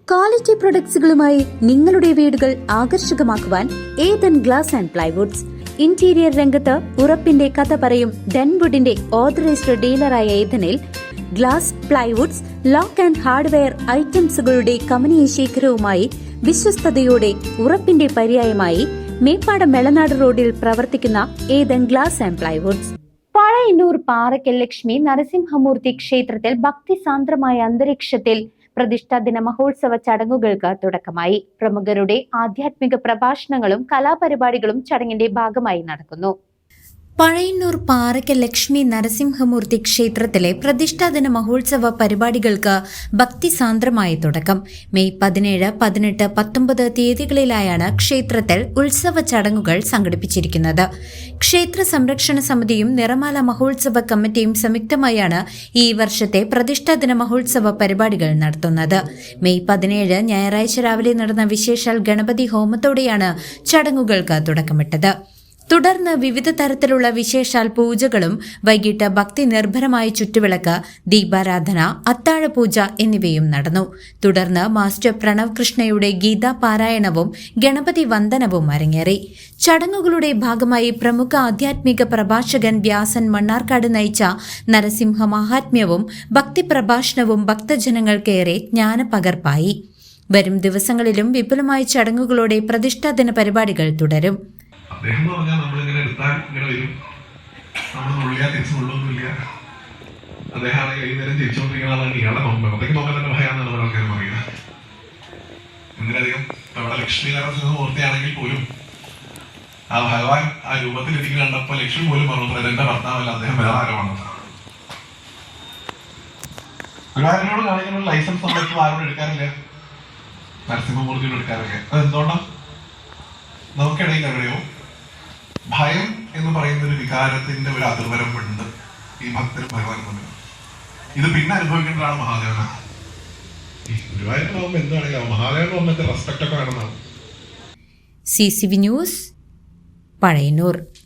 Quality പ്രൊഡക്ട്സുകളുമായി നിങ്ങളുടെ വീടുകൾ ആകർഷകമാക്കുവാൻ Ethan glass and plywoods. Interior രംഗത്ത് ഉറപ്പിന്റെ കഥ പറയും ഡെൻവുഡിന്റെ ഓതറൈസ്ഡ് ഡീലറായ ഏതനിൽ glass, plywoods, lock and hardware ഐറ്റംസുകളുടെ കമനീയ ശേഖരവുമായി വിശ്വസ്തയോടെ ഉറപ്പിന്റെ പര്യായമായി മേപ്പാടം വെളനാട് റോഡിൽ പ്രവർത്തിക്കുന്ന Ethan glass and plywoods. Pazhayannur Parakkal Lakshmi Narasimhamoorthy ക്ഷേത്രത്തിൽ ഭക്തിസാന്ദ്രമായ അന്തരീക്ഷത്തിൽ പ്രതിഷ്ഠാ ദിന മഹോത്സവ ചടങ്ങുകൾക്ക് തുടക്കമായി. പ്രമുഖരുടെ ആധ്യാത്മിക പ്രഭാഷണങ്ങളും കലാപരിപാടികളും ചടങ്ങിന്റെ ഭാഗമായി നടക്കുന്നു. പഴയന്നൂർ പാറയ്ക്കൽ ലക്ഷ്മി നരസിംഹമൂർത്തി ക്ഷേത്രത്തിലെ പ്രതിഷ്ഠാദിന മഹോത്സവ പരിപാടികൾക്ക് ഭക്തിസാന്ദ്രമായ തുടക്കം. മെയ് 17, 18, 19 തീയതികളിലായാണ് ക്ഷേത്രത്തിൽ ഉത്സവ ചടങ്ങുകൾ സംഘടിപ്പിച്ചിരിക്കുന്നത്. ക്ഷേത്ര സംരക്ഷണ സമിതിയും നിറമാല മഹോത്സവ കമ്മിറ്റിയും സംയുക്തമായാണ് ഈ വർഷത്തെ പ്രതിഷ്ഠാദിന മഹോത്സവ പരിപാടികൾ നടത്തുന്നത്. മെയ് 17 ഞായറാഴ്ച രാവിലെ നടന്ന വിശേഷാൽ ഗണപതി ഹോമത്തോടെയാണ് ചടങ്ങുകൾക്ക് തുടക്കമിട്ടത്. തുടർന്ന് വിവിധ തരത്തിലുള്ള വിശേഷാൽ പൂജകളും വൈകിട്ട് ഭക്തി നിർഭരമായ ചുറ്റുവിളക്ക്, ദീപാരാധന, അത്താഴപൂജ എന്നിവയും നടന്നു. തുടർന്ന് മാസ്റ്റർ പ്രണവ് കൃഷ്ണയുടെ ഗീതാ പാരായണവും ഗണപതി വന്ദനവും അരങ്ങേറി. ചടങ്ങുകളുടെ ഭാഗമായി പ്രമുഖ ആധ്യാത്മിക പ്രഭാഷകൻ വ്യാസൻ മണ്ണാർക്കാട് നയിച്ച നരസിംഹ മഹാത്മ്യവും ഭക്തി പ്രഭാഷണവും ഭക്തജനങ്ങൾക്കേറെ ജ്ഞാനപകർപ്പായി. വരും ദിവസങ്ങളിലും വിപുലമായ ചടങ്ങുകളോടെ പ്രതിഷ്ഠാദിന പരിപാടികൾ തുടരും. അദ്ദേഹം എന്ന് പറഞ്ഞാൽ നമ്മളിങ്ങനെ എടുത്താൽ ഇങ്ങനെ വരും, നമ്മൾ നുള്ളിയാൽ തിരിച്ചു നുള്ളൊന്നുമില്ല. അദ്ദേഹം വൈകുന്നേരം തിരിച്ചുകൊണ്ടിരിക്കുന്ന ആളാണ്. ഇയാളെ മുഖത്തേക്ക് നോക്കാൻ തന്നെ ഭയാന്നാണ് നമ്മുടെ ആൾക്കാരും പറയുന്നത്. എന്തിനധികം അവിടെ ലക്ഷ്മി നരസിംഹമൂർത്തിയാണെങ്കിൽ പോലും ആ ഭഗവാൻ ആ രൂപത്തിലിരിക്കുന്ന കണ്ടപ്പോൾ ലക്ഷ്മി പോലും പറഞ്ഞത് എന്റെ ഭർത്താവല്ല, അദ്ദേഹം വേറെ ആരമാണ്. ഗുരുവായൂരിനോട് കാണിക്കുന്ന ലൈസൻസ് നമ്മളിപ്പോൾ ആരോടും എടുക്കാറില്ല, നരസിംഹമൂർത്തിയോട് എടുക്കാറില്ല. അതെന്തുകൊണ്ടാണ്? നമുക്കിടയിൽ എവിടെയോ ഭയം എന്ന് പറയുന്ന ഒരു വികാരത്തിന്റെ ഒരു അതിർവരമ്പുണ്ട് ഈ ഭക്തരും ഭഗവാനും തമ്മിൽ. ഇത് പിന്നെ അനുഭവിക്കേണ്ടതാണ് മഹാദേവനാണ്. ഈ ഗുരുവായൂരിനാവുമ്പോൾ എന്താണെങ്കിലും മഹാദേവനാവുമ്പോൾ റെസ്പെക്ട് ഒക്കെ വേണമെന്നാണ്. CCV news, Pazhayannur.